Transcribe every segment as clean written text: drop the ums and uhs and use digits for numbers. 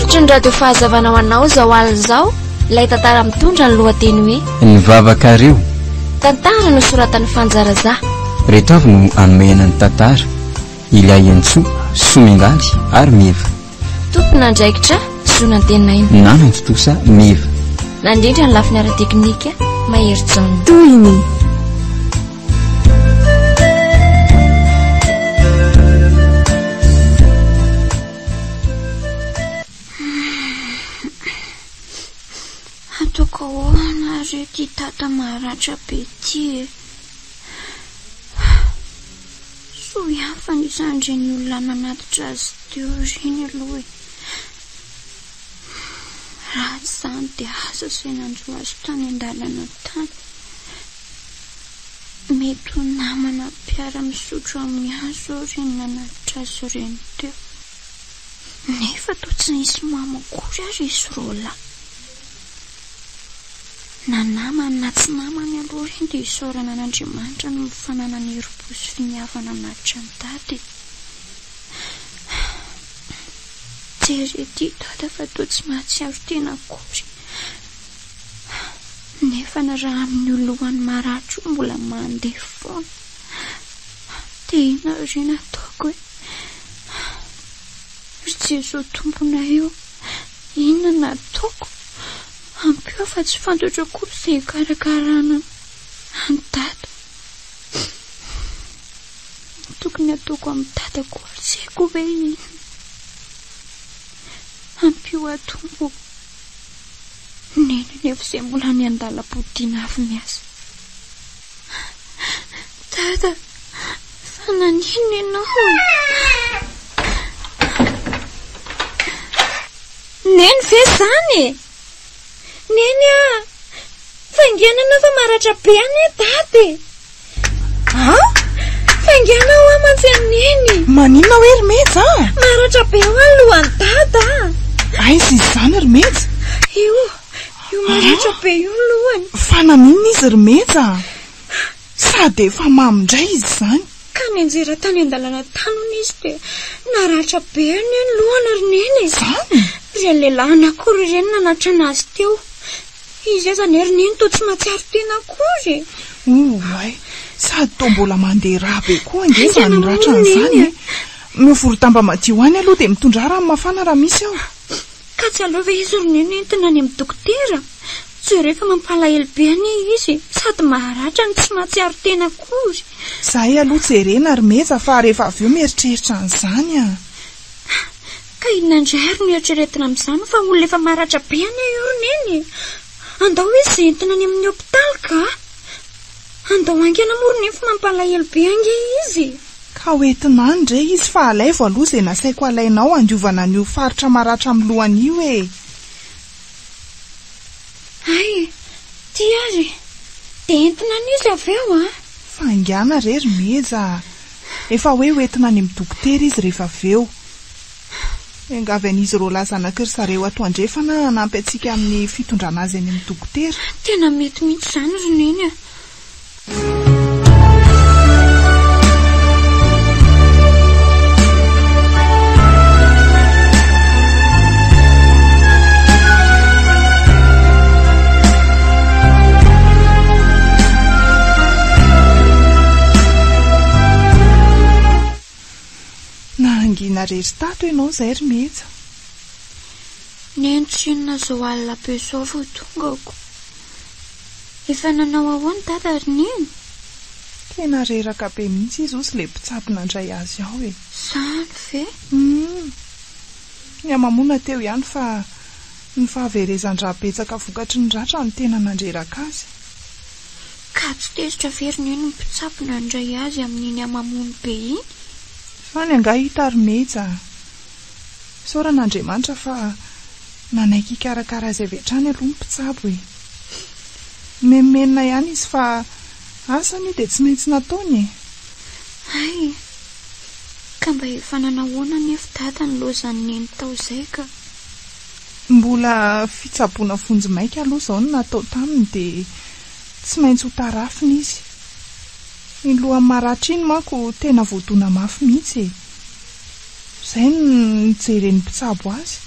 Maharitra ny radio fahazavana ho anao zao alina zao ilay tantara mitondra ny lohateny hoe ny VAVAKAREO. tantara no soratan'ny fanjaraza. Reto avy no anomenana ny tantara ilay Antsoa, Somengaly ary Meva. Tompona andraikitra Zonantenaina. Nanany Totosa Meva. Nandrindra ny lafiny ara-teknika Mahery Toyiny. Ataoko ahoana re ty tata maratra be ty. So hafa nisandre ny olona nanatitra azy teo reny aloha. Raha zany dia asa sy nanjo azy tany an-dalana tany. Mety ho namana mpiara misotro amin'ny hazo reny nanatitra azy reny teo. Nefa to tsy nisy mamakory ary izy rola. Na namana na tsy namana aloha reny dia isaorana an'Andriamanitra no mifanana ny herim-po sy finiavana anatitra ny dady. Jery ty dada fa to tsy mahatsiaro tena akory. Nefa na raha amin'ny olohany maratro mbola mandeha foana. Dia ina reny ataoko hoe ry Jesosy tompona eo, inona nataoko? Ampio fa tsy fantatra akory izay karakarana ny dada. Tokony ataoko amin'ny dadako arzeko hoe inona. Ampio atombo neny nefa izay mbola ny an-dalam-podiana avy miasa. Dada, fa nanino ianao? Neny ve zany? Neny fainganana fa maratra be any dady. Ha? Faingana ho amantsy aneny. Maninona hoe Rimeza? Maratra be ho alohan'ny dada. Aiza izany Rimeza? Io maratra be io lohany. Fa naninona izy Rimeza? Sady efa mamindray izy zany. Ka nianjera tany an-dalana tanony izy dia naratra be any lohany rineny. Zany? Ireny lehilahy anakory ireny nanatra anazy teo. Izy azany rineny to tsy mahatsiaro tena akory. Ay, sady to mbola mandeha raha be koa angeza ny ratra an'izany. Mivoro-tamba madio any aloha dia mitondra rano mafana raha misy ao. Ka tsy alova izy rineny entina any amin'ny dokotera. Tsy rehefa mampalahelo be any izy sady maharatra ny tsy mahatsiaro tena akory. Zahay aloha jerena Rimeza fa rehefa avy eo mieritreritra an'izany a. Ka inona indray ary nieritreretina amin'izany fa olona efa maratra be any io rineny. Andao izy entina any amin'ny hopitaly ka. Andao angana morony efa mampalahelo be ange izy. Ka hoentina andre izy fa alaivo aloha izay nasaiko alainao andiovana an'io faritra maratra amin'ny lohany io e. Ay, ty ary. Dia entina an'izy avy eo a. Fangana re Rimeza. Efa hoe hoentina any amin'ny dokotera izy rehefa avy eo. Engavy an'izy roa lazanak'iry zareo ato andrefana nampy antsika amin'ny fitondrana azy any amin'ny dokotera. Tena mety mihitsy izany rineny a. Nahangina rery tato ianao izay Rimeza. Neny tsy inona zao alina be zao vao tongako. Efa nanao ahoana dada rineny? Tena reraka be mihitsy izy osy le mpitsapina andray azy ao e. Zany ve? Ny amamona teo ihany fa ny fahaverezan-draha-betsaka vokatry ny ratra no tena nandreraka azy. Ka tsy tezitra ve rineny ny mpitsapina andray azy amin'iny amamony be iny? Fa ny angah hita Rimeza. Saoran'Andriamanitra fa nanaiky hikarakara azy avy hatrany aloha ny mpitsabo e. Memenina ihany izy fa asany dia tsy maintsy nataony e. Ay, ka mba efa nanahoana nefa dada ny lozany neny tao izay ka. Mbola fitsaboana vonjy maika aloha izao no natao taminy dia tsy maintsy ho tarafiny izy. Ny lohany maratra iny manko tena voadona mafy mihitsy e. Izay no nijeren'ny mpitsabo azy.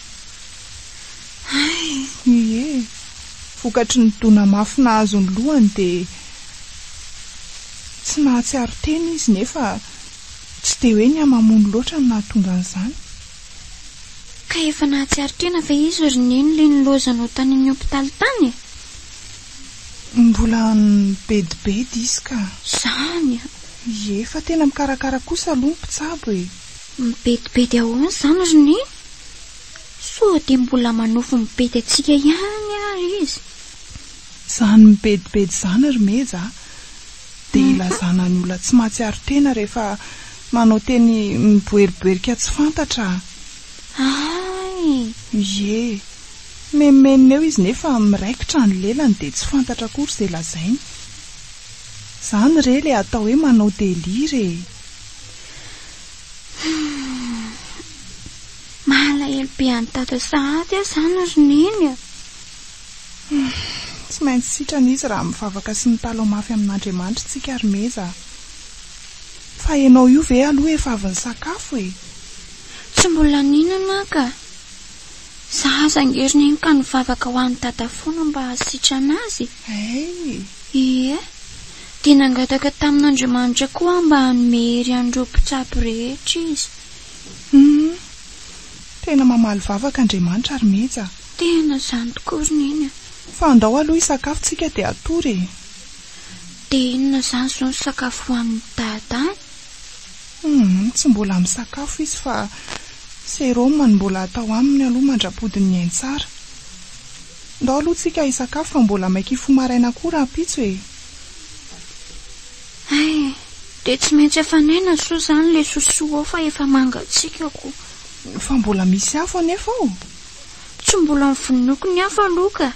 Ie, vokatry ny dona mafy nahazo ny lohany dia tsy nahatsiaro teny izy nefa tsy dia hoe ny amamono loatra no nahatonga an'izany. Ka efa nahatsiaro tena ve izy ry neny le nilozanao tany amin'ny hopitaly tany? Mbola nibedibedy izy ka. Zany? Ie, fa tena mikarakara kosa aloha ny mpitsabo e. Mibedibedy ahoana zany ry neny? So dia mbola manofo mibedy atsika ihany ary izy. Zany mibedibedy zany ry meza dia ilazana ny olona tsy mahatsiaro tena rehefa manao teny miboeriboerika tsy fantatra. Ie, memenina eo izy nefa miraikitra ny lelany dia tsy fantatra akory izay lazainy. Zany re le atao hoe manao délire. Malahelo be any tato sahady zany ry neny. Tsy maintsy sitrana izy raha mivavaka sy mitalo mafy amin'Andriamanitra tsika ry meza. Fa ianao io ve aloha efa avy ny sakafo e? Tsy mbola ninana ka. Za zangery neny ka nivavaka ho an'ny dada foana mba hasitrana azy. Ie, dia nangataka tamin'Andriamanitra koa mba hanome hery an'ireo mpitsabo rehetra izy. Tena mamaly vavaka Andriamanitra ary meza. Tena zany tokoa ry neny. Fa andao aloha isakafo tsika dia atory. Dia inona zany zao ny sakafo hoan'ny dada? Tsy mbola misakafo izy fa seroma no mbola atao aminy aloha mandrapodiny ny ainy tsara. Ndao aloha tsika isakafo fa mbola maika ifomaraina koa raha pitso e. Dia tsy maintsy efa naina so zany le sosoa fa efa mangatsiaka ko. Fa mbola misy afo anefa ao. Tsy mbola mivinoko ny afo aloha ka.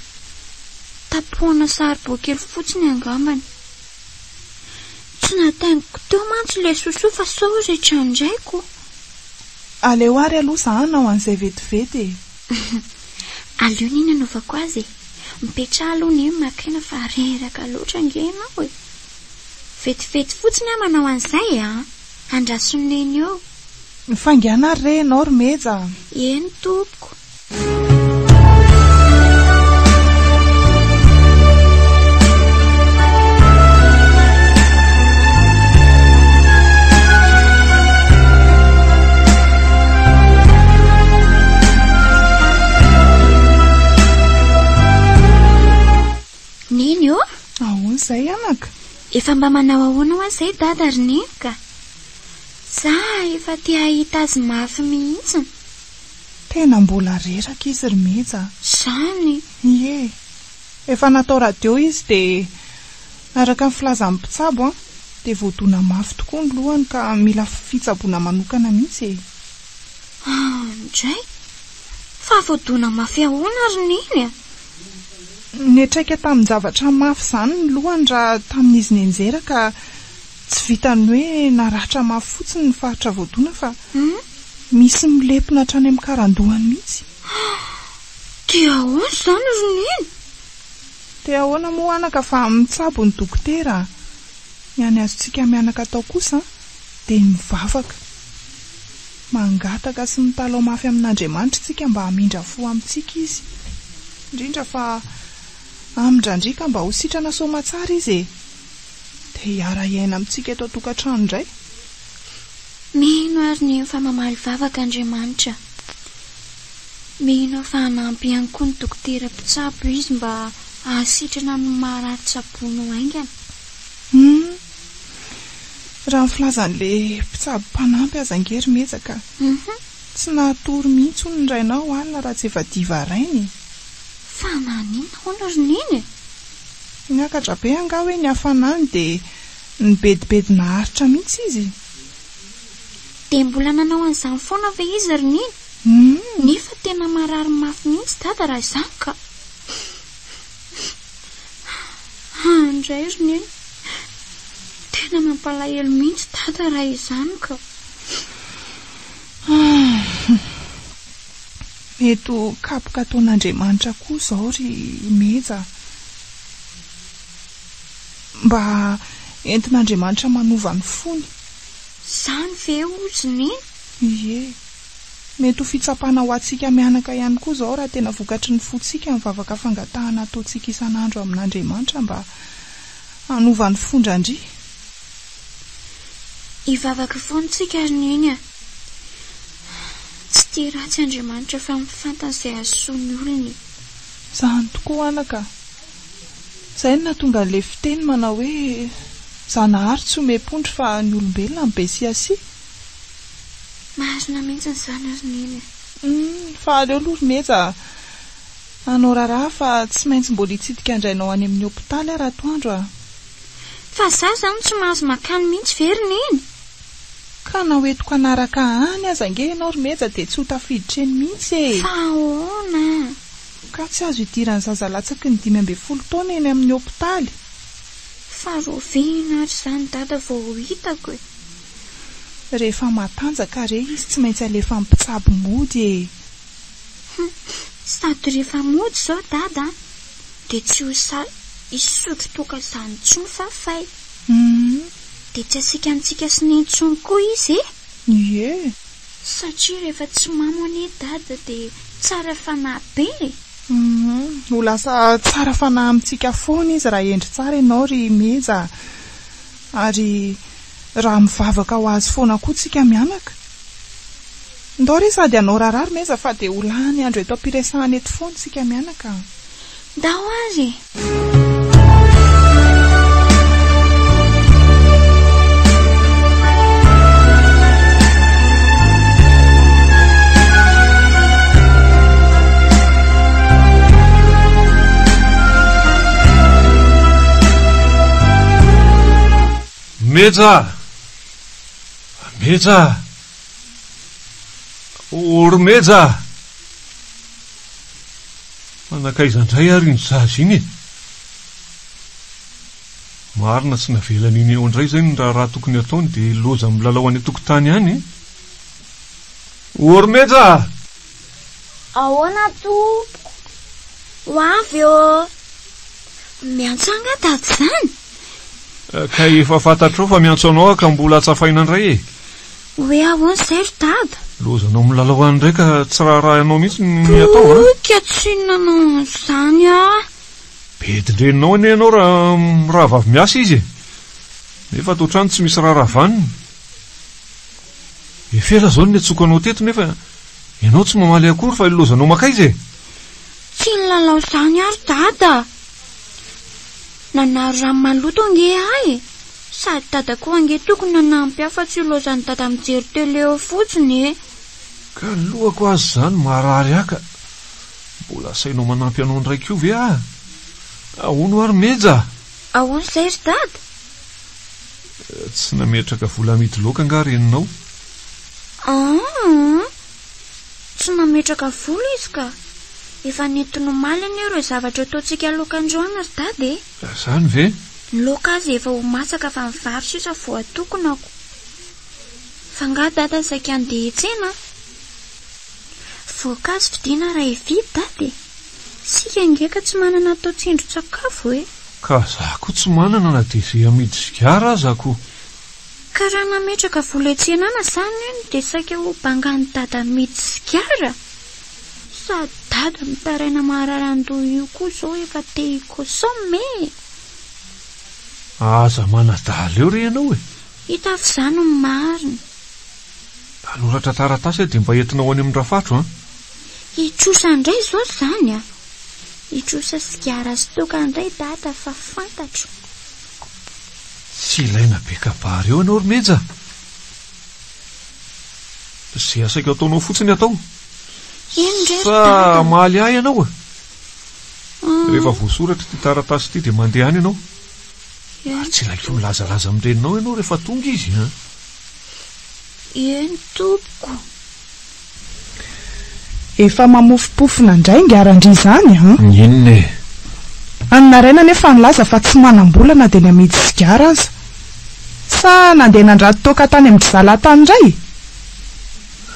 Tapohana saribokely fotsiny angambany. Tsy nataingiko teo mantsy le sosoa fa sao rehetra indraiko. Aleo ary aloha zahana ho an'izay vetivety e. Aleo nina novako azy. Mipetraha aloha ny makina fa reraka loatra ngenao e. Vetivety fotsiny manao an'izay andrasoneny eo. Fangana re ianao ry meza. Eny tompoko. Neny io? Ahoana izay anaka? Efa mba manao ahoana ho izay dada ry neny ka? Za efa te hahita azy mafy mihitsy. Tena mbola reraka izy ry meza. Zany? Ie, efa natao radio izy dia araka ny filazan'ny mpitsabo dia voadona mafy tokoa ny lohany ka mila fitsaboana manokana mihitsy e. Indray? Fa voadona mafy ahoana ry neny? Netraika tamin'ny zavatra mafy izany ny lohany raha tamin'izy nenjera ka tsy vitany hoe naratra mafy fotsiny ny faritra voadona fa misy milepina hatrany amin'ny karandohany mihitsy. Dia ahoana izany ry neny? Dia ahoana moa anaka fa mitsabo ny dokotera. Ny any azontsika mianaka atao kosa dia mivavaka. Mangataka sy mitalao mafy amin'Andriamanitra tsika mba hamindra fo amintsika izy. Indrindra fa amindrandrika mba ho sitrana soamatsara izy e. Dia hiara iaina amintsika eto an-tokantrano indray. Mino ary ny fa mamaly vavaka Andriamanitra. Mino fa hanampy ihany koa ny dokotera mpitsabo izy mba hahasitrana ny mahararin-tsaboana ho aingana. Raha ny filazan'le mpitsabo mpanampy azangery mezaka. Tsy nahatory mihitsy ny rainao alina raha tsy efa diva rainy. Fa nanina hoana ry neny? Niakatra be anga hoe ny hafanany dia nibedibedy naharitra mihitsy izy. Dia mbola nanao an'izany foana ve izy ry neny? Nefa tena marary mafy mihitsy dada raha izany ka. Indray ry neny. Tena mampalahelo mihitsy dada raha izany ka. Eto kapoka ataon'Andriamanitra koa izao ry meza. Mba entin'Andriamanitra manova ny fony. Zany ve ozy neny? Ie. mety ho fitsapana ho antsika mianaka ihany koa zao raha tena vokatry ny fotsika mivavaka fangatahana ataontsika isan'andro amin'Andriamanitra mba hanova ny fondrandry. Ivavaka fontsika iny tsy tia ratsy Andriamanitra fa mifantana izay asoany olony. Zany tokoa anaka. Zay no nahatonga an'ilay fiteny manao hoe Zanahary tsy omempondry fa ny olombelona mibesiasi. Marina mihitsy izany iny. Fa aleo Loromeza anao raharaha fa tsy maintsy mbola hitsidika andrainao any amin'ny hôpitaly raha toandro a. Fa za zany tsy mahazo makany mihitsy verina iny. Ka na hoentiko anaraka any aza ange ianao Loromeza dia tsy ho tafiditra eny mihitsy e. Fa ahoana? Ka tsy azo hidirany zazalatsaky ny 12 taona eny amin'ny hôpitaly. Fa rovina ary izany dada vao hitako e. Rehefa matanjaka re izy tsy maintsy alefa mpitsabo mody e. Sady rehefa mody zao dada dia tsy ho isotro toka izany tsony fa fay. Dia tsy asikantsika sinentsony koa izy e. Ie. Satria rehefa tsy mamony dada dia tsara fanahy be e. Ho lasa tsara fanahy amintsika foana izy raha endry tsara ianao ry Meza. Ary raha mivavaka ho azy foana koa tsika mianaka. Ndao ry sady anao raharaha Meza fa dia ho lany andro eto ampiresahana eto foana tsika mianaka. Dao azy. Meza Ormeza manakaizandray ary ny zazy iny. Marina tsy navelany iny eo indray zay ny raha tokony ataony dia loza milalao any tokotany any. Ormeza! Ahoana tompoko? Ho avy eo. Miantsanga dady zany? Ka efa fantatrao fa miantso anao ka mbola atsafaina indray e. Hoe ahoana izay ry dada? Lozanao milalao any indray ka tsy raha anao mihitsy ny atao a. Ka tsy nanao izany a. Bedindreninao anie ianao raha vavy miasa izy e. Nefa ato trano tsy misy raha vaniny. Efela zao ny atsoko anao teto nefa ianao tsy mamaly akory fa ilozanao makaiza e. Tsy nilalao izany ary dada. Nanaro rano maloto ange ahy. Sady dada koa ange tokony nanampy ahy fa tsy lozany dada mijery tele eo fotsiny e. Ka lohako azy zany marary aka. Mbola sainao manampy anao indray koa ve ah? Ahoana ary Meza? Ahoana izay ry dada? Tsy nametraka vola mity loka nga reninao. Tsy nametraka vola izy ka. Efa nentinao maly anie ireo zavatra ataontsika lokan-droana ry dada e. Zany ve? Ny loka azy efa ho masaka fa mivarotra isa vao atokonako. Fa nga dada saika andeha hiantsena. Voankazo vidiana raha hividy dada e. Sika ngeka tsy manana atao tsindro-tsakafo e. Ka za koa tsy manana na dia izay amidy sigara aza ko. Ka raha nametraka vola etsena zany eny dia saika ho bangany dada midy sigara. Sady dada mitaraina mahararan-doha io koa zao efa te hikosome. Aza manadaly eo re ianao e. Hita fa izany no marina. Anoratra taratasy dia mba entinao any amin'ny rafatro a. Hitrosa indray zao zany a. Hitrosa sigara sy toka indray dada fa fantatro. Tsy ilaina be kabary eo ianao ry Meza. Izay asaika ataonao fotsiny atao. Fa maly ahy ianao a. Rehefa voasoratra ty taratasy ty dia mandeha any ianao. Ary tsy ilaiko milazalaza amin'ireninao ianao rehefa tonga izy a. Eny tompoko. Efa mamofopofona indray ngarandry izany ha? Inona e? Annaraina nefa nilaza fa tsy manam-bolana dia ny amidy sigara aza. Sa nandeha nandrato toka tany amin'ny zalatany indray?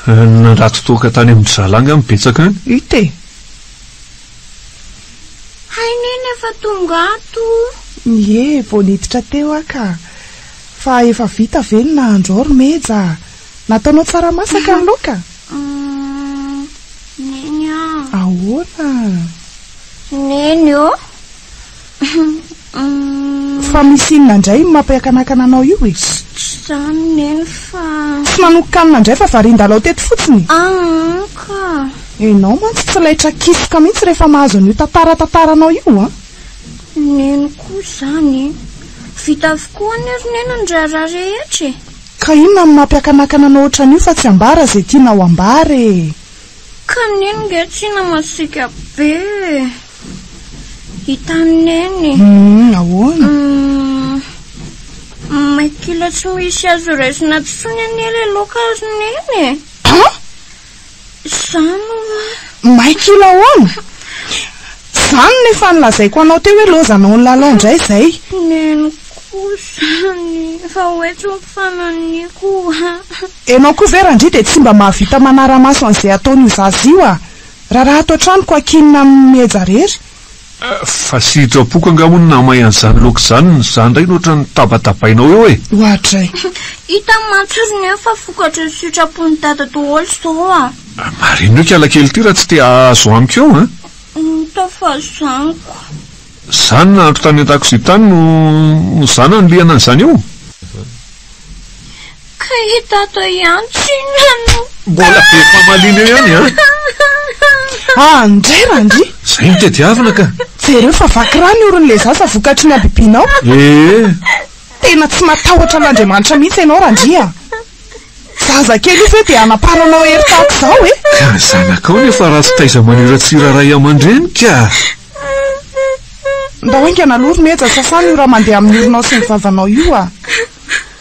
Nandrato toka tany amin'ny zalanga mibetsaka any? Ite. Haineny efa tonga ato. Ie, vao niditra teo aka. Fa efa vita ve ny nahandro ry Meza? Nataonao tsara masaka ny loka? Ahoana? Neny io. Fa misy inona indray mampiakanakana anao io e? Zany neny fa... Tsy manoko-kanina indray fa varindalao teto fotsiny. Ka... Enao mantsy tsy laitra kisoka mihitsy rehefa mahazo an'io tantaranao io, a? Neny koa zany. Vita avokoa ny ry neny ndrara rehetra. Ka inona ny mampiakanakana anao ohatran'io fa tsy ambara izay tianao ambara. Ka neny nge tsy namasika be. Hitany neny. Ahoana? Maikila tsy misy azo raisina tsony an'ele loka azy neny. Zany maikila ahoana? Zany nefa nilazaiko anao teo hoe lozanao ny lalao indray zay. Neny koa zany. Fa hoetso mifananiko. Enao koa verandry dia tsy mba mahavita manara-maso an'izay ataon'io zaza io a. Raha atao tranoko akinina amin'ny mejarery. Fa sitrapoka angamony namay an'izany loka izany ndray nohatra ny tabatabainao eo e. Ohatray. Hita matsiro nefa vokatra ny sitrapony dada daholo zao a. Marino io kialakely ty raha tsy te azo amiko eo, a? Tafazaniko. Zany nahandro tany an-dakozia tany no zana ny liana an'izany io. Ka hita ato ihany tsinano. Mbola be famalina eo ihany, a? Indray randry. Zay no tediavina ka. Jereo fa vakirany oron'le zaza vokatry ny abibinao. Tena tsy matahotra l'Andriamanitra mihitsy ianao randry a. Zaza kely io ve dia anaparanao hery tahaka izao e? Ka zanakao nefa raha tsy taiza manira-tsira ray aman-dreny ka. Ndao ingana aloha meja sasany io raha mandeha amin'ny orinao sy ny vavanao io a.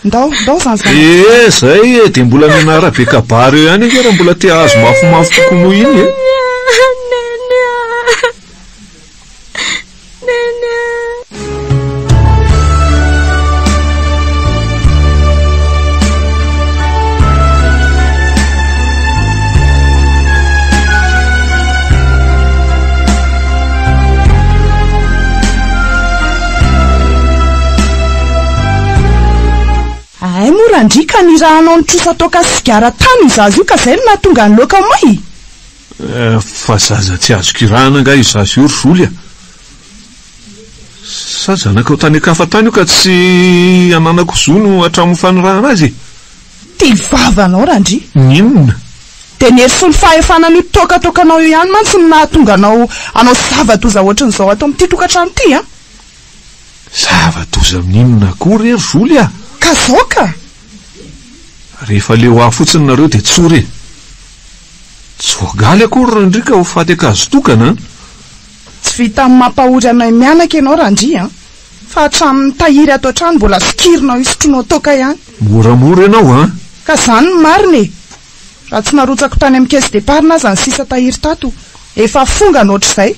Ndao zany zany. Zay e, dia mbola mianara be kabary eo ihany raha mbola te azo mafimafy kokoa noho iny e. Ay morandry ka nirahanao ny trosa toka sigara tany zaza io ka zay no nahatonga ny loka may. Fa zaza tsy azo kirahana nga io zaza io ry Zoly a. Sa zanakao tany akafa tany io ka tsy ananako zo no hatramin'ny fanirahana azy. Ty vavanao randry. Ninona? Dia nerso ny fahefanan'io tokatokanao io ihany mantsy no nahatonga anao zava-doza ohatran'izao ato amin'ity tokantrano ity a. Zava-doza amin'inona akory ry Zoly a? Ka zao ka. Rehefa leo aho fotsiny nareo dia tsory. Tsy voagaly akory randrika ho faty akazo tokana. Tsy vita amin'ny mampahory anay mianaka ianao randry a. Fa hatramin'ny tahiry ato an-trano mbola sikirinao isotronao toka ihany. Moramora ianao a. Ka zany ny marina e. Raha tsy narotsako tany amin'ny caisse d'épargne aza ny sisa tahiry tato, efa fonga n'ohatr'izay.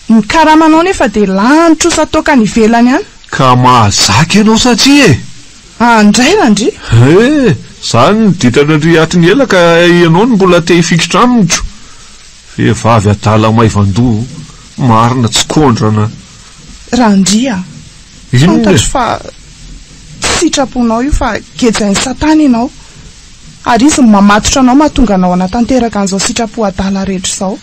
Ny karamanao nefa dia lanitro sa toka ny ivelany ihany. Ka mahazaka ianao satria e. Indray randry. Zany ditana andry atiny ela ka ianao no mbola te hifikitra amintro. Vehivavy adala maivandoa, marina tsy kondrana. Randry a. Fantatro fa sitraponao io fa gejain'ny satana ianao. Ary izy mamatotra anao mahatonga anao anatanteraka an'izao sitrapo adala rehetra izao.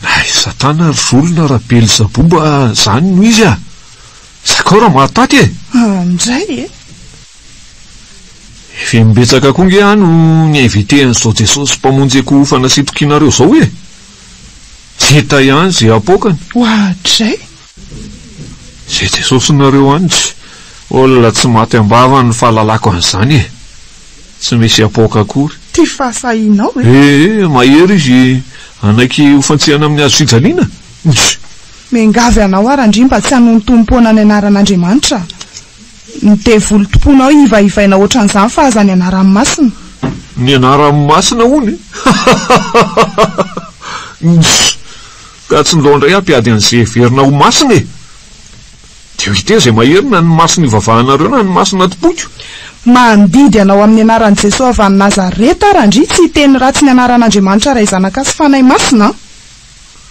Ay, satana ry Zoly raha Belzabomba zany no izy a. Sakao raha mahataty e. Indray e. Efa mibetsaka koa nge ano ny invitean'izao Jesosy mpamonjeko fanasitokinareo zao e. Hita ihany zay apokany. Ohatray. Zay Jesosy nareo anitsy. Olona tsy maty ambava ny fahalalako an'izany e. Tsy misy apoka akory. Ty fahasahinao e. Mahery izy anaiky hofantsihana amin'ny azo fijaliana. Mengavy anao arandry mba tsy hanono tompoana ny anaran'Andriamanitra. Ny devoly tomponao ivaivaina ohatran'izany fa aza ny anaran'ny masina. Ny anaran'ny masina hony. Ka tsy nilondray ampiady an'izay verina ho masina e. Dia hite izay maherina ny masina ivavahanareo na ny masina tompoko. Mandidy anao amin'ny anaran'i Jesosy avy any Nazareta randry tsy hiteny ratsy ny anaran'Andriamanitra ray zanaka sy fanahy masina.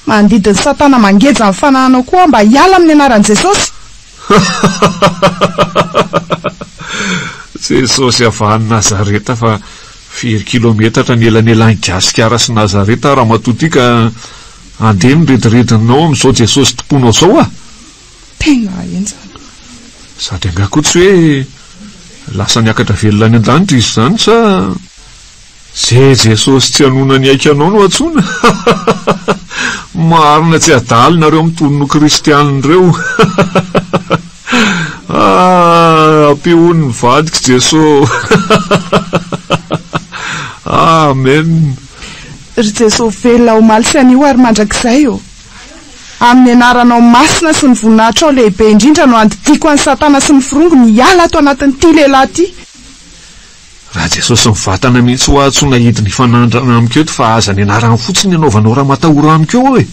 Mandidy ny satana mangeja ny fanahinao koa mba hiala amin'ny anaran'i Jesosy. Jesosy avy any Nazareta fa Firy kilometatra ny elanelany Gasikara sy Nazareta raha matoty ka andeha mireitiretinao amin'izao Jesosy tomponao zao a. Tena enjana. Sady angako tsy hoe lasa niakatra velona any an-danitra izy zany sa zay Jesosy tsy hanona ny aikanao no atsona. Marina tsy adala nareo mitonino kristianina ireo. Ampeony ny vadiko Jesosy. Amen. Ry Jesosy velona ho maly sy anio ary mandrakizay io. Amin'ny anaranao masina sy ny voninahitra ao lehibe indrindra no andidiko an'ny Satana sy ny firongo ny hiala ato anatin'ity lehilahy ity. Raha Jesosy mivatana mihitsy ho atsona hidiny fanandrana amiko eto fa aza ny anarany fotsiny anaovanao raha matahora amiko eo hoe.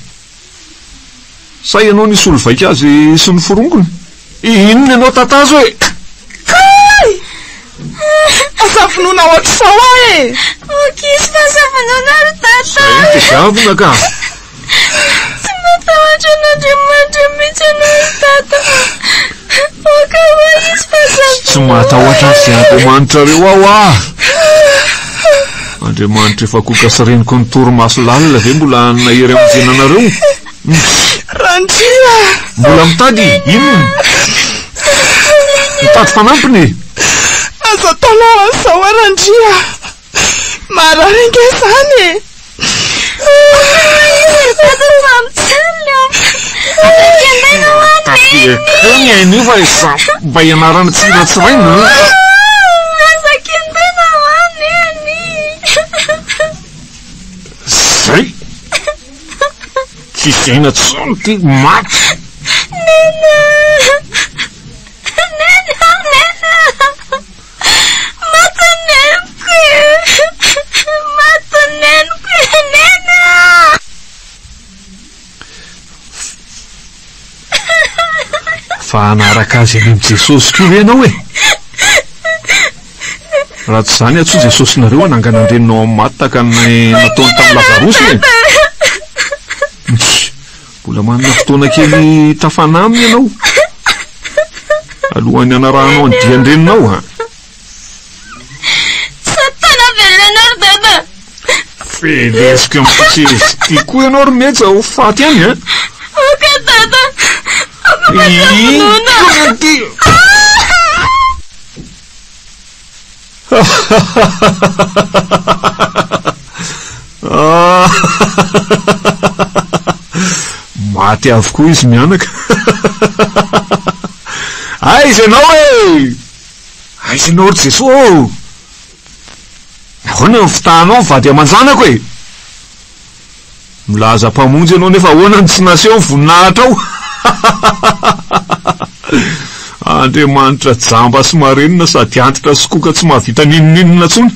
Sa ianao nisy olo vaika azy sy ny firongony? Inona ianao tatazo hoe? Kay! Asafonona ohatr'izao aho e! Okisy fa asafonona ry tata. Zay zavona ka. Tsy matahotra n'Andriamanitra mihitsy ianao ry tata. Oka ho izy fa asafonona. Tsy matahotra sy Andriamanitra reo aho ah. Andriamanitra efa koka sy reniko ny torimaso lalina ve mbola nahery amin'ny fiainanareo? Randria! Mbola mitady, inona? Mitady fanampiny? Aza tanao an'izao a Randria! Marary ange zany e! Keny ainy fa isa mba ianarana tsiratsiraina. Zay! Tsy zaina tsony ty maty. Nena! Matanenko nena! Fa anaraka azy any amin'ny Jesosy koa ianao e. Raha tsy zany atsoa Jesosy nareo anangana andreninao amin'ny maty taka ny nataony tamin'ny Lazarosy e. Mbola manana fotoana kely tafana aminy ianao alohan'ny anarahanao ny diandreninao ha. Satana velona ry dada. Felesiko amin'ny ty koa ianao ry metsa ho faty any ha. Oka dada. Ako ba tafonona? Maty avokoa izy mianaka. Aiza ianao e! Aiza ianao ry Jesosy? Ahoana ny fitahanao vady aman-janako e? Milaza mpamonjy ianao nefa ahoana ny tsy naseho ny voninahitra ao? Andriamanitra jamba sy marenina sady antitra sy koka tsy mahavita ninoninona tsony.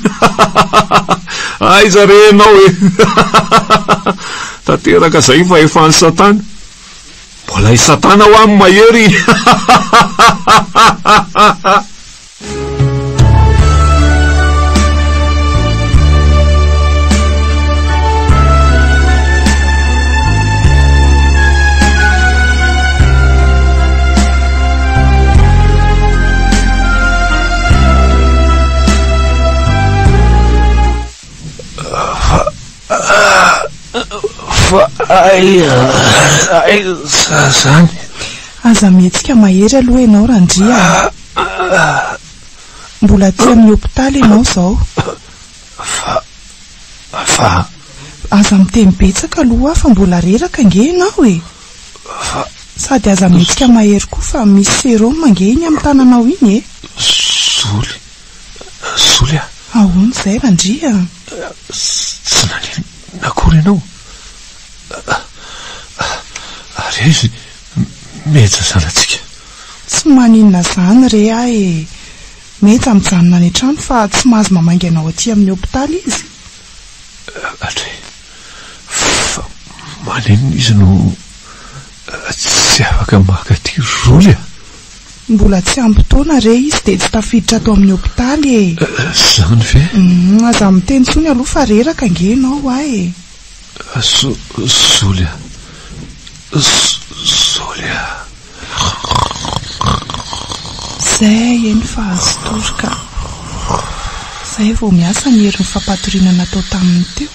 Aiza re ianao e? Tanteraka zay fa efa ny Satana. Mbola i Satana ho amin'ny mahery. Zany aza mihetsika mahery aloha ianao Randria. Mbola ty amin'ny hopitaly ianao zao. Fa aza miteny betsaka aloha fa mbola reraka nge ianao e. Sady aza mihetsika mahery koa fa misy sérum mange iny amin'ny tananao iny e. Soly a. Ahoana izay Randria? Tsy nakory ianao. Ary izy metsa zanatsika. Tsy maninona zany re ah e. Metsa mijanona any an-trano fa tsy mahazo mamainga anao aty amin'ny hopitaly izy. Atre fa maninona izy no tsy afaka maka ty roly a. Mbola tsy ampy taona re izy dia tsy tafiditra ato amin'ny hopitaly e. Zany ve? Aza miteny tsony aloha fa reraka nge ianao ah e. Soly a. Soly a. Zay eny fa azo toroka. Zay vao miasa ny herin'ny fampatoriana natao taminy teo.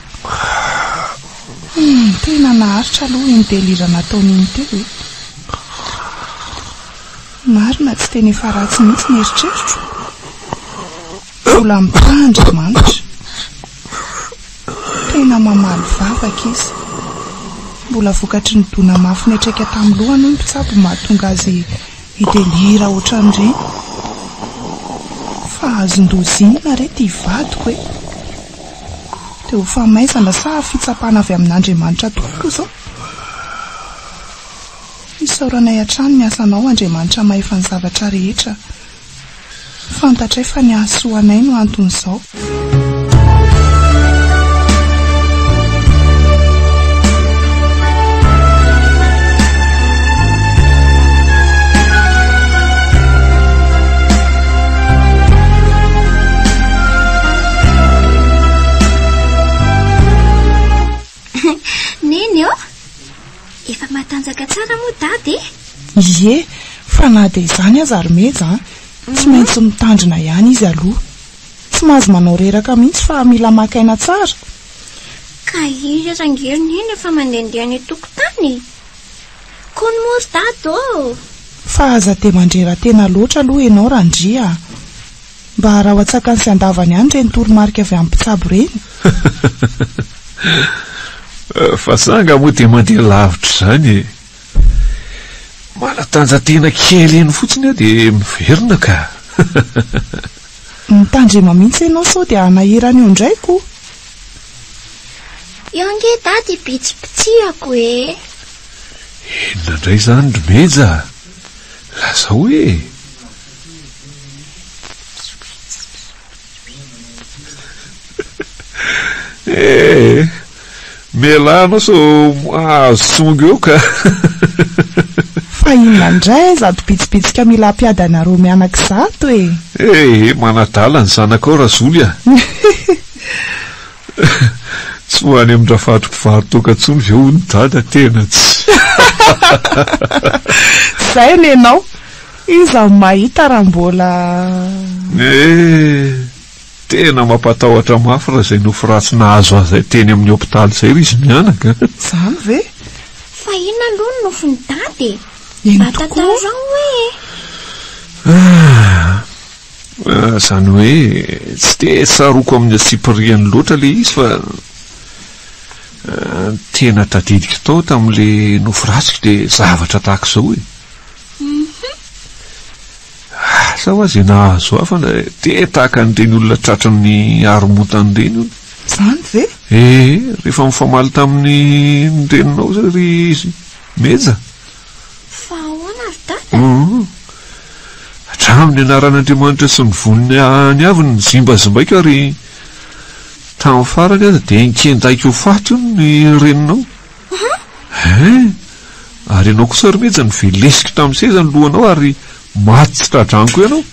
Tena naharitra aloha iny delira nataon'iny teo. Marina tsy teny efa ratsy mihitsy ny eritreritro. Mbola mitandra-manitra. Tena mamaly vavaka izy. Mbola vokatry ny dona mafy netraika tamin'ny lohany ny mpitsabo mahatonga azy hidelira ohatran'ireny. Fa azon-dozina rety hivadiko hoe. Dia ho famaizana sa fitsapana avy amin'Andriamanitra tokoa izao. Isaoranay hatrany ny asanao Andriamanitra mahefa ny zavatra rehetra. Fantatray fa ny ahasoanay no anton'izao. Efa matanjaka tsara moa dady. Ie, fa na dia izany aza Armeza, tsy maintsy mitandrina ihany izy aloha. Tsy mahazo manao reraka mihitsy fa mila makaina tsara. Ka izy rangeriny iny efa mandehandeha ny tokotany. Kony mory dady ô. Fa aza te mandrera tena loatra aloha ianao Randria. Mba raha hoatsakany sy andavany ihany ireny toromarika avy amin'ny mpitsabo ireny. Fa sanga moa dia mandeha lavitra izany. Manatanjatena kely eny fotsiny aho dia miverina ka. Mitandrema mihitsy ianao sao dia anahirana io indraiko. Io nge dady pitsipitsihako e. Inona indray izany Romeja? Lasa hoe Melano so ahazo eo ka. Fa inona indray zato pitsipitsika mila ampiadana roa mianak-zato e. Manadala ny zanako razoly a. Tsy ho any amin'ny rafatroko tsony ve hoy ny dada tena tsy. Zay lenao. Iza mahita raha mbola tena mampatahotra mafy raha izay nofo ratsy nahazo azy teny amin'ny hopitaly izay ry izy mianaka. Zany ve? Fa inona aloha ny nofony dady? Ino tokoa? Zany hoe tsy dia saroko amin'ny atsipiriany loatra le izy fa tena tadidika tao tamin'ile nofo ratsy dia zavatra tahaka izao e. Sa ho azy nahazo afa dia tahaka an'ireny olona tratran'ny haromontany ireny. Zany ve? Rehefa mifamaly tamin'ny reninao zay ry Meza. Fa ahoana ry dada? Hatramin'ny anaran'Andriamanitra sy ny voniny any avy ny zimbazimbaika ary tamin'ny farany aza dia nkendaika ho faty ny reninao. Ary ianao kosa ry Meza ny velesika tamin'ny seza ny lohanao ary maty tsy tradraniko ianao.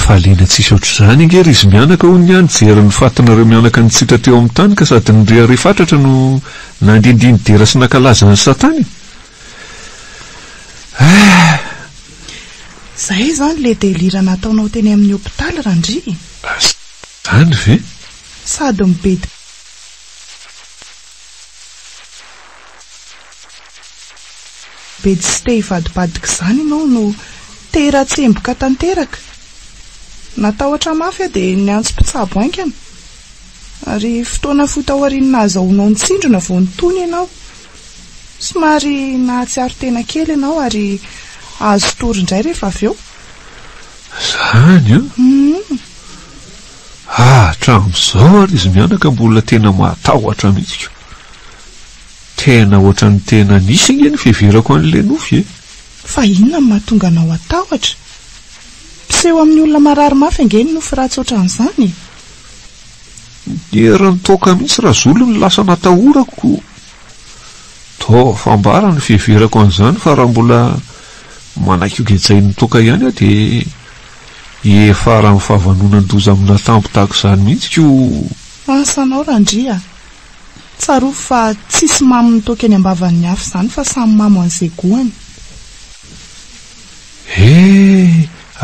Faliana tsisy ohatr'izany nge ry izy mianaka hoy ny any jeriny fatinareo mianaka nitsitra teo amin'ny tany ka sady ny rehary fatratra no nandindiny dera sy nankalaza ny Satany. Zay zany le delira nataonao teny amin'ny hopitaly Randri. Zany ve? Sady mibedy tsy te hivadibadika izany ianao no tera-tsemboka tanteraka. Natahotra mafy a dia ny antso mpitsabo haingana. Ary fotoana fotaoriana azahoanao nitsindrona vao nitony ianao. Somary nahatsiaro tena kely ianao ary azo tory indray rehefa avy eo. Zany hatramin'izao ary izy mianaka mbola tena matahotra mihitsy. Tena ohatran'ny tena nisy nge ny fiheverako an'ilay nofy e. Fa inona ny mahatonga anao atahotra? Piseho amin'ny olona marary mafy ange ny nofy ratsy ohatran'izany. Erany toaka mihitsy razolo ny lasa natahorako. Tao fambara ny fiheverako an'izany fa raha mbola manakio-getsay ny toaka ihany a dia efa raha mifahavanon doza amina tampo tahaka izany mihitsy ko. Asanao Randria. Tsaro fa tsisy mamo nitoka any ambavan'ny hafa izany fa samy mamo an'izay goany.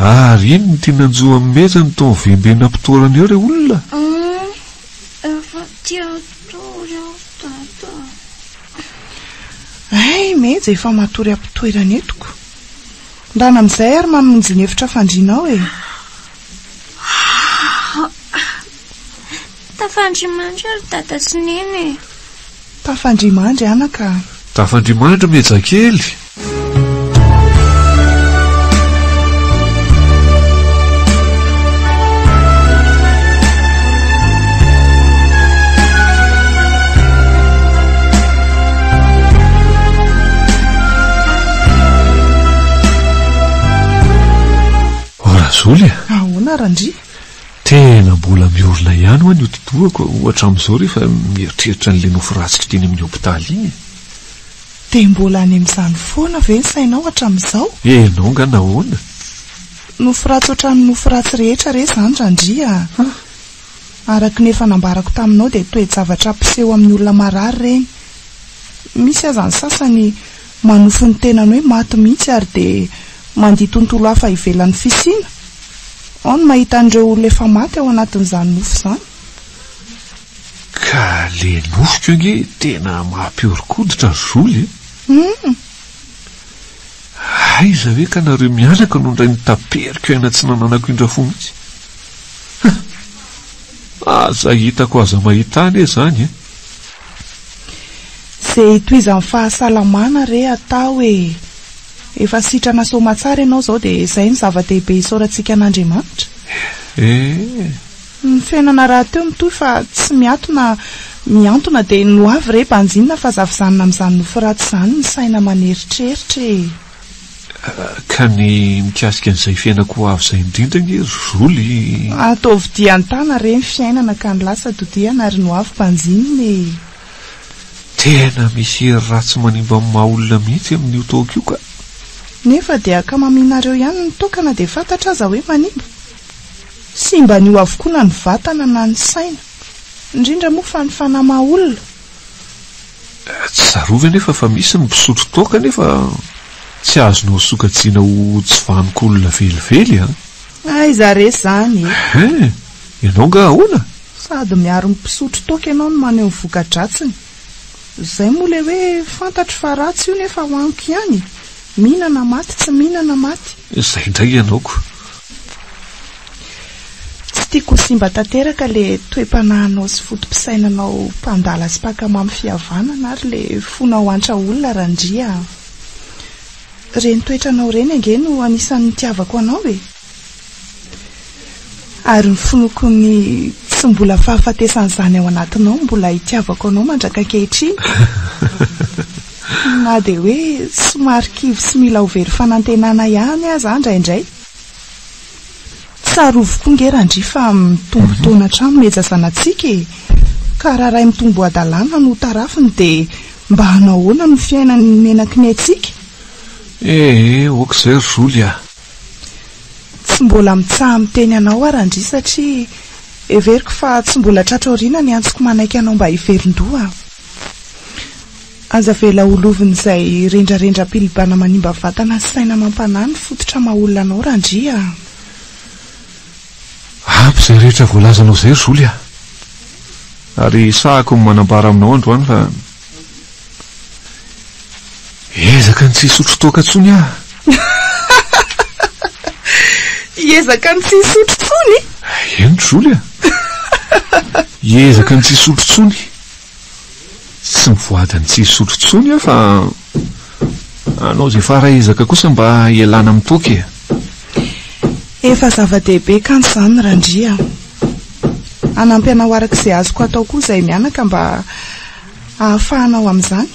Ary iny ny tiananjoa amin'ny meza ny taon vembena mpitoarana eo reo olona. Efa tiatory aho tata. Ay, meza efa matory ampitoerana etoko. Ndana amin'izay ary mamonjy ny efitra fandrianao e. Tafandrimandry ary tata sy neny. Tafandrimandry anaka. Tafandrimandry meza kely. Zoly ahoana randry? Tena mbola miorina ihany ho an'io totoako ohatra amin'izao rehefa mieritreritra n'ilay nofo ratsika teny amin'ny hopitaly iny. Dia mbola any amin'izany foana ve ny sainao hatramin'izao? Enao nga nahoana? Nofo ratsy ohatran'ny nofo ratsy rehetra re izany randria. Araka ny efa nambarako taminao dia toe-javatra ampiseho amin'ny olona marary reny. Misy aza ny sasany manofo ny tenany hoe maty mihitsy ary dia mandiha tontolo hafa ivelan'ny fisiana. Ao no mahita an'ireo olona efa maty ao anatin'izany nofo izany. Ka le nofoko io nge tena mampiorikoditra zoly. Aiza hoe ka nareo mianaka no indray nitaperiko aina tsy nananako indrafo mihitsy. Aza hitako aza mahita any e zany. Izay toizan'ny fahasalamana re atao e. Efa sitrana soma tsara ianao izao dia izay ny zava-dehibe isaorantsika an'Andriamanitra. Ny fiainana raha teo mitoy fa tsy miantona dia no avy re banjinina fa zavizanina amin'izany nofo ratsy izany ny saina maneritreritra. Ka ny mikasika an'izay fiainako avy izay indrindra nge zoly. Ataovy diantana re ny fiainana ka ny lasa dodiana ary no avy banjinina. Tena misy hery ratsy manimba amin'ny maha olona mihitsy amin'io taoko io ka. Nefa dia akamaminareo ihany ny tokana dia fantatra aza hoe manimba. Simba n'io avokoa na ny vatana na ny saina. Indrindra moa fa ny fanahy maha olona. Tsy zarova nefa fa misy ny mpisotro toaka nefa tsy azonao sokajiana ho tsy vanoko olona velively a. Aiza re izany. Ianao nga ahoana? Sady miaro ny mpisotro toaka ianao no maneho ny voka-dratsiny. Izay moa le hoe fantatro fa ratsy io nefa ho aniko ihany. Mihinana maty tsy mihinana maty. Izay indray ianaoko. Tsy tiako simba tanteraka le toe-panahinao sy fotom-pisainanao mpandala sy mpakamamy fihavanana ary le fonao antra olona randria. Reny toetranao reny ange no anisan'ny tiavako anao e. Ary ny fonoko ny tsy mbola fahafatesan'izany ao anatinao mbola hitiavako anao mandraka-kehitriny. Na dia hoe somary kivy sy mila ho very fanantenana ihany aza indraindray. Tsarovoko nge randry fa mitombo taona hatrany meja zanatsika e. Ka raha ray mitombo adalàna no tarafiny dia mba hanahoana no fiainany menaky ny atsika. Okizay zoly a. Tsy mbola mitsaha miteny anao arandry satria everiko fa tsy mbola tratraoriana ny antsoko manaiky anao mba hiverin-doha. Aza vela olovin'izay rendrarendra pilibana manimba vatana sy saina mampanany fototra maha-olona anao randria. Ampy izay rehetra voalazanao izay zoly a. Ary sahako ny manambara aminao androany fa ezaka ny tsy hisotro toaka intsony a. Ezaka ny tsy hisotro tsony? Eny zoly a. Ezaka ny tsy hisotro tsony. Tsy mivoadany tsy hisotro tsony a fa anao izay fara ezaka kosa mba hialana amin'ny toaka e. Efa zava-dehibe kanto izany randria. Anampy anao arak'izay azoko atao koa izay mianaka mba ahafahanao amin'izany.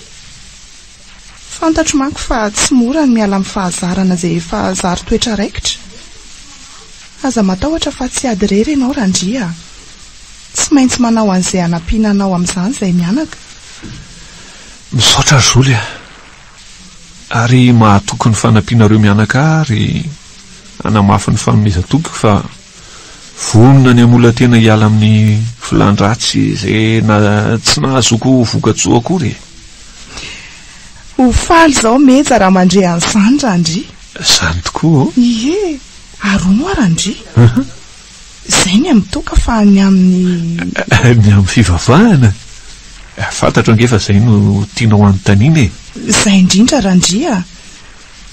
Fantatro manko fa tsy mora ny miala amin'ny fahazarana izay efa zary toetra raikitra. Aza matahotra fa tsy ady rery ianao randria. Tsy maintsy manao an'izay anampiana anao amin'izany izay mianaka. Misaotra zoly a. Ary mahatoky ny fanampianareo mianaka ary anamafy ny fanomezan-tompoko fa vonona ny amola tena hiala amin'ny filan-dratsy izay tsy nahazoko vokatsoa akory. Ho faly izao meja raha mandre an'izany randry. Izany tokoa. Ie. Arono arandry zay ny amitoka fa ny amin'ny ny amin'ny fivavahana fantatra angefa zay no tianao anontaniana zay indrindra randria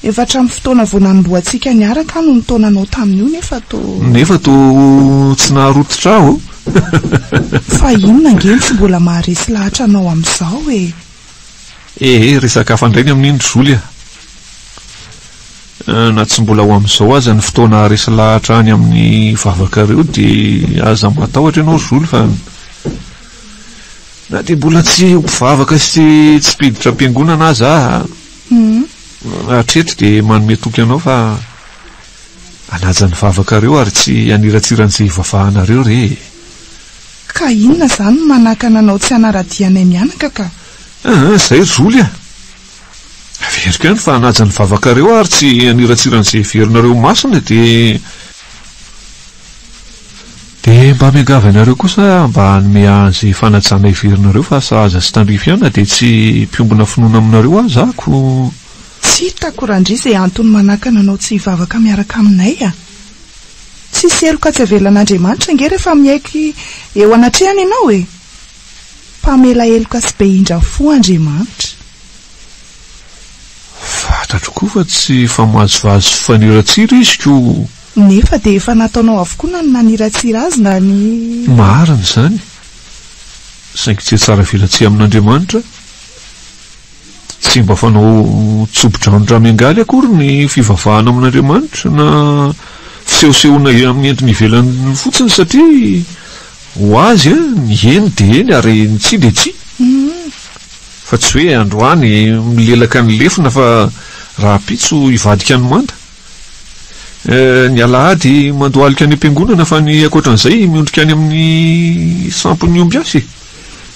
efatra amin'ny fotoana voananomboantsika niaraka no nitaonanao tamin'io nefa to tsy naharototra aho fa inona ngeny tsy mbola maharesy lahatra anao amin'izao resaka hafandrainy amin'iny Zoly na tsy mbola ho amin'izao aza ny fotoana resy lahatra any amin'ny vavakareo dia aza matahotra ianao Zoly fa na dia mbola tsy mpivavaka sy tsy piditra am-piangonana aza hatretra dia manome toky anao fa anaja ny vavakareo ary tsy haniratsiran'izay ivavahanareo re ka inona zany manakana anao tsy hanaradianay mianaka ka zay Zoly averiko ihany fa anaja ny vavakareo ary tsy haniratsiran'izay verinareo masina dia mba miangavy anareo kosa mba hanome an'izay fanajana iverinareo fa sahaza sy tandrify ihany dia tsy mpiombona finoana aminareo aza ako tsy hitako randry izay antony manakana anao tsy hivavaka miaraka aminay tsy seloka tsy avelan'Andriamanitra nge rehefa miaiky eo anatrehany ianao mpamela eloka sy be indra fo Andriamanitra fantatro koa fa tsy famazovazo faniratsira izy ko nefa dia efa nataonao avokoa na ny naniratsira azy na ny marina zany saingy tsy tsara velatsy amin'Andriamanitra tsy mba fanao tsobodrano miangaly akory ny fivavahana amin'Andriamanitra na fisehosehoana amin'ny endriny ivelany fotsiny satria ho azy ny eny dia eny ary ny tsi dia tsi fa tsy hoe androany milelaka ny lefina fa raha pitso ivadika ny manda ny alahady mandohalika any am-piangonana fa ny akoatran'izay miondrika any amin'ny sampony omby asy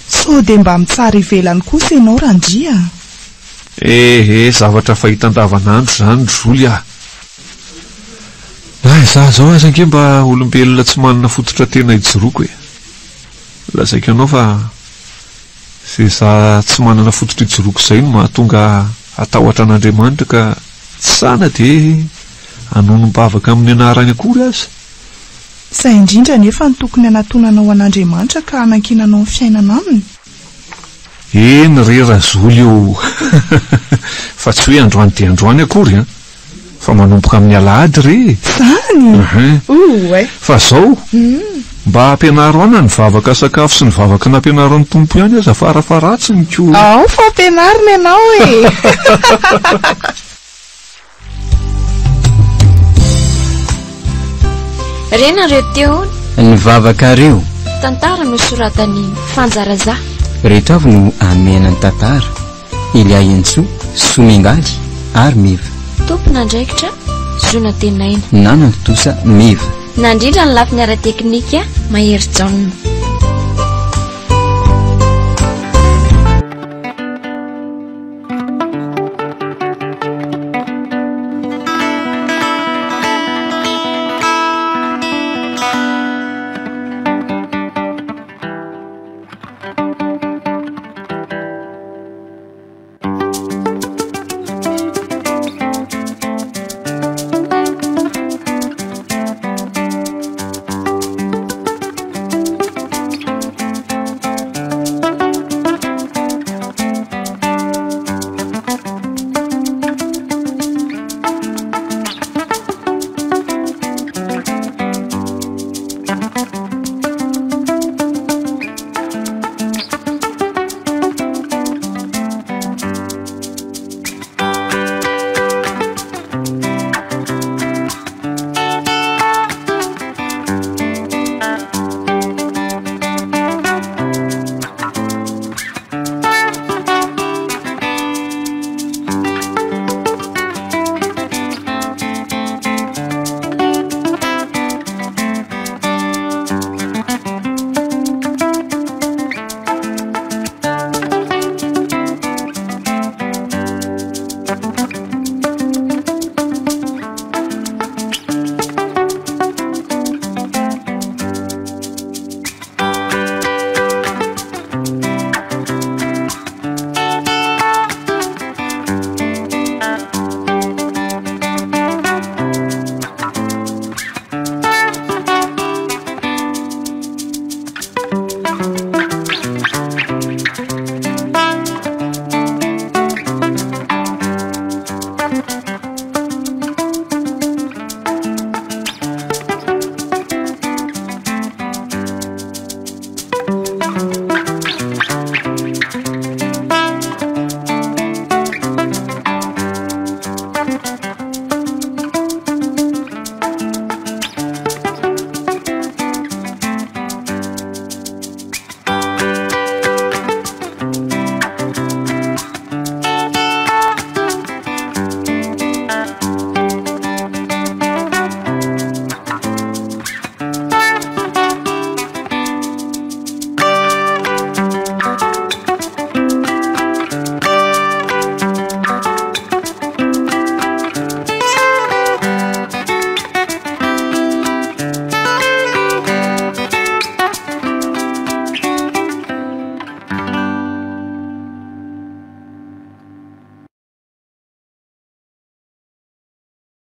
so dia mba mitsara ivelany kosa ianao randria zavatra fahitan-davanandro zany Zoly za zao aza ange mba olombelona tsy manana fototra tena hijoroako lazaiko ianao fa zay za tsy manana fototra hijoroako izay no mahatonga atahotra an'Andriamanitra ka tsy sana dia hanonom-bavaka amin'ny anarany akory aza izay indrindra nefa ny tokony hanatonanao an'Andriamanitra ka hanankinanao ny fiainana aminy eny rera Zoly io fa tsy hoe androany dia androany akory fa manomboka amin'ny alahady re zany fa zao mba hampianaro ana ny vavaka sakafo sy ny vavaka nampianaro ny tompo ihany aza farafaratsiny ko fa ampianarina ianao renareo teo ny vavakareo tantara no soratany fanjaraza rehetra avy no amenany tantara Ilia Intso somingaly ary miva tompona andraikitra zona tenaina nanantotosa miva nandrindra ny lafiny ara teknika mahery jaona